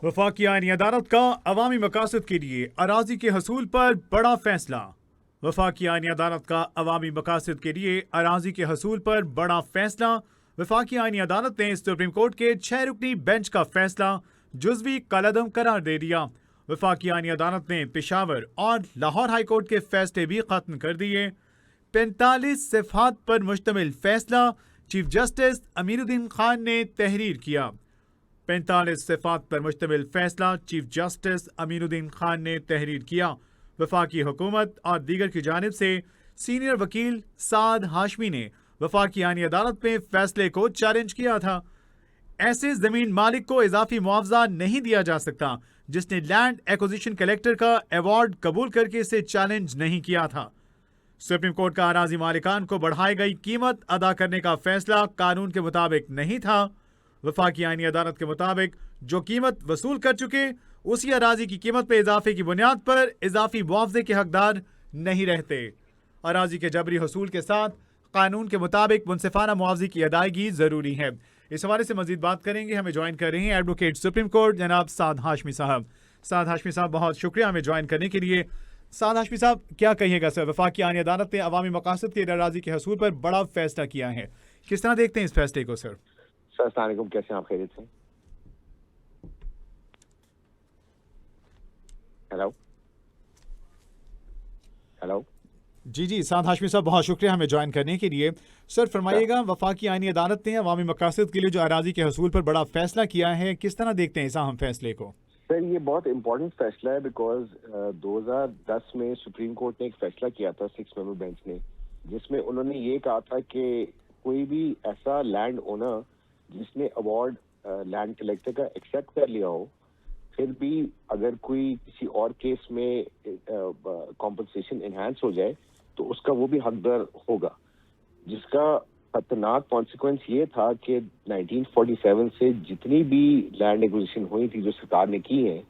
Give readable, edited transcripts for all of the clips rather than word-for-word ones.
वफाकी आईनी अदालत का अवामी मकासद के लिए अराजी के हसूल पर बड़ा फैसला। वफाकी आईनी अदालत का अवामी मकासद के लिए अराजी के हसूल पर बड़ा फैसला। वफाकी आईनी अदालत ने सुप्रीम कोर्ट के 6 रुकनी बेंच का फैसला जुज़वी कलअदम करार दे दिया। वफाकी आईनी अदालत ने पेशावर और लाहौर हाई कोर्ट के फैसले भी खत्म कर दिए। 45 सिफ़ात पर मुश्तमिल फैसला चीफ जस्टिस अमीरुद्दीन खान ने तहरीर किया। 45 सिफ़ात पर मुश्तमिल फैसला चीफ जस्टिस अमीरुद्दीन खान ने तहरीर किया। वफाकी हुकूमत और दीगर की जानिब से सीनियर वकील साद हाशमी ने वफाकी आईनी अदालत में फैसले को चैलेंज किया था। ऐसे ज़मीन मालिक को इजाफी मुआवजा नहीं दिया जा सकता जिसने लैंड एक्विजिशन कलेक्टर का अवार्ड कबूल करके इसे चैलेंज नहीं किया था। सुप्रीम कोर्ट का अराजी मालिकान को बढ़ाई गई कीमत अदा करने का फैसला कानून के मुताबिक नहीं था। वफाकी आईनी अदालत के मुताबिक जो कीमत वसूल कर चुके उसी अराजी की कीमत पर इजाफे की बुनियाद पर इजाफी मुआवजे के हकदार नहीं रहते। अराजी के जबरी हसूल के साथ कानून के मुताबिक मुनसिफाना मुआवजे की अदायगी ज़रूरी है। इस हवाले से मजीद बात करेंगे। हमें ज्वाइन कर रहे हैं एडवोकेट सुप्रीम कोर्ट जनाब साद हाशमी साहब। साद हाशमी साहब, बहुत शुक्रिया हमें ज्वाइन करने के लिए। साद हाशमी साहब, क्या कहिएगा सर, वफाकी आईनी अदालत ने अवामी मकासद के अराजी के हसूल पर बड़ा फैसला किया है, किस तरह देखते हैं इस फैसले को सर? सर अस्सलाम वालेकुम, कैसे हैं आप? खैरियत से? हेलो हेलो जी, साद हाशमी साहब, बहुत शुक्रिया हमें ज्वाइन करने के लिए। सर फरमाइएगा, वफाकी आईनी अदालत ने अवामी मकासद के लिए जो अराजी के हसूल पर बड़ा फैसला किया है, किस तरह देखते हैं इस अहम फैसले को? सर, ये बहुत इम्पोर्टेंट फैसला है बिकॉज 2010 में सुप्रीम कोर्ट ने एक फैसला किया था 6 मेंबर बेंच ने, जिसमें उन्होंने ये कहा था कि कोई भी ऐसा लैंड ओनर जिसने अवार्ड लैंड कलेक्टर का एक्सेप्ट कर लिया हो, फिर भी अगर कोई किसी और केस में कॉम्पनसेशन एनहांस हो जाए तो उसका वो भी हकदार होगा। जिसका खतरनाक कॉन्सिक्वेंस ये था कि 1947 से जितनी भी लैंड एक्विजिशन हुई थी जो सरकार ने की है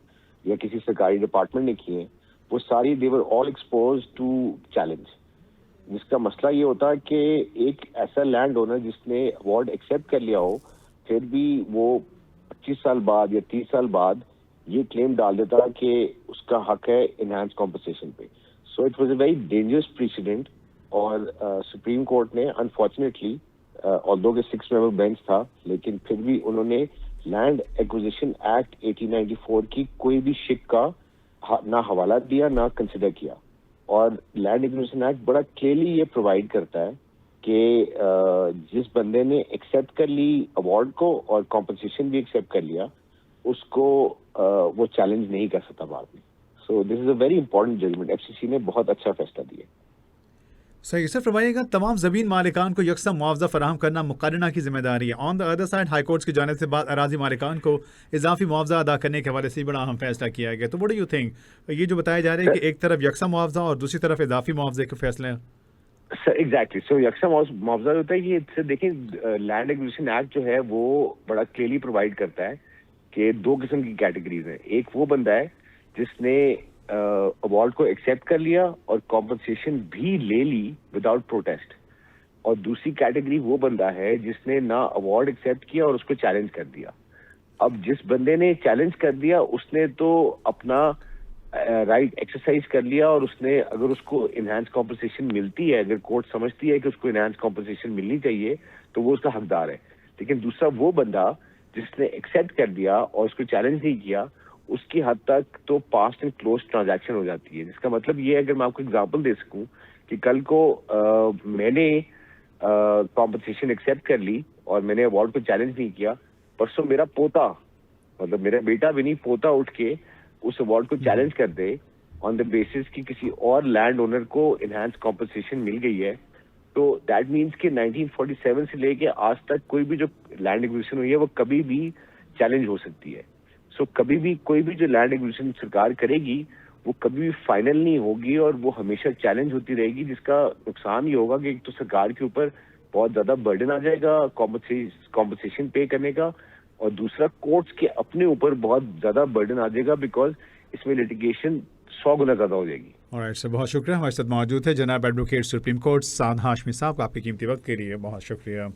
या किसी सरकारी डिपार्टमेंट ने की है, वो सारी they were all expose to challenge. जिसका मसला ये होता है कि एक ऐसा लैंड ओनर जिसने अवार्ड एक्सेप्ट कर लिया हो, फिर भी वो 25 साल बाद या 30 साल बाद ये क्लेम डाल देता कि उसका हक है इनहैंस कॉम्पनसेशन पे। So it was a very dangerous president और सुप्रीम कोर्ट ने अनफॉर्चुनेटली ऑल्दो के 6 मेंबर बेंच था, लेकिन फिर भी उन्होंने लैंड एक्विजिशन एक्ट 1894 की कोई भी शिक का ना हवाला दिया ना कंसिडर किया। और लैंड एक्विजिशन एक्ट बड़ा क्लियरली ये प्रोवाइड करता है कि जिस बंदे ने एक्सेप्ट कर ली अवार्ड को और कॉम्पनसेशन भी एक्सेप्ट कर लिया, उसको वो चैलेंज नहीं कर सकता बाद में। So this is a very important judgment. FCC ने बहुत अच्छा फैसला दिया। सही सर, फरमाइएगा, तमाम ज़मीन मालिकान को यकसा मुआवजा फराहम करना मुकर्रना की जिम्मेदारी है। On the other side high court की जानिब से बाद अराजी मालिकान को इजाफी मुआवजा अदा करने के हवाले से बड़ा अहम फैसला किया गया। तो व्हाट डू यू थिंक, ये जो बताया जा रहा है कि एक तरफ यकसा मुआवजा और दूसरी तरफ इजाफी मुआवजे के फैसले हैं? सर एग्जैक्टली, सो यकसा मुआवजा होता है कि देखिए लैंड एक्विजिशन एक्ट जो है वो बड़ा क्लियरली प्रोवाइड करता है कि 2 किस्म की कैटेगरीज हैं। एक वो बंदा है जिसने अवार्ड को एक्सेप्ट कर लिया और कॉम्पनसेशन भी ले ली विदाउट प्रोटेस्ट, और दूसरी कैटेगरी वो बंदा है जिसने ना अवार्ड एक्सेप्ट किया और उसको चैलेंज कर दिया। अब जिस बंदे ने चैलेंज कर दिया उसने तो अपना राइट एक्सरसाइज कर लिया, और उसने अगर उसको इनहैंस कॉम्पनसेशन मिलती है, अगर कोर्ट समझती है कि उसको इनहैंस कॉम्पनसेशन मिलनी चाहिए, तो वो उसका हकदार है। लेकिन दूसरा वो बंदा जिसने एक्सेप्ट कर दिया और उसको चैलेंज नहीं किया, उसकी हद तक तो पास्ट एंड क्लोज ट्रांजैक्शन हो जाती है। जिसका मतलब ये, अगर मैं आपको एग्जांपल दे सकूं कि कल को मैंने कॉम्पनसेशन एक्सेप्ट कर ली और मैंने अवार्ड को चैलेंज नहीं किया, परसों मेरा पोता, मतलब मेरा बेटा भी नहीं, पोता उठ के उस अवार्ड को चैलेंज कर दे ऑन द बेसिस कि किसी और लैंड ओनर को इनहैंस कॉम्पनसेशन मिल गई है, तो दैट मीन्स कि 1947 से लेके आज तक कोई भी जो लैंड एक्विजिशन हुई है वो कभी भी चैलेंज हो सकती है। सो कभी भी कोई भी जो लैंड एक्विजिशन सरकार करेगी वो कभी भी फाइनल नहीं होगी और वो हमेशा चैलेंज होती रहेगी। जिसका नुकसान ये होगा कि एक तो सरकार के ऊपर बहुत ज्यादा बर्डन आ जाएगा कॉम्पनसेशन पे करने का, और दूसरा कोर्ट्स के अपने ऊपर बहुत ज्यादा बर्डन आ जाएगा बिकॉज इसमें लिटिगेशन 100 गुना ज्यादा हो जाएगी। ऑलराइट सर, बहुत शुक्रिया। हमारे साथ मौजूद है जनाब एडवोकेट सुप्रीम कोर्ट साद हाशमी साहब। आपके कीमती वक्त के लिए बहुत शुक्रिया।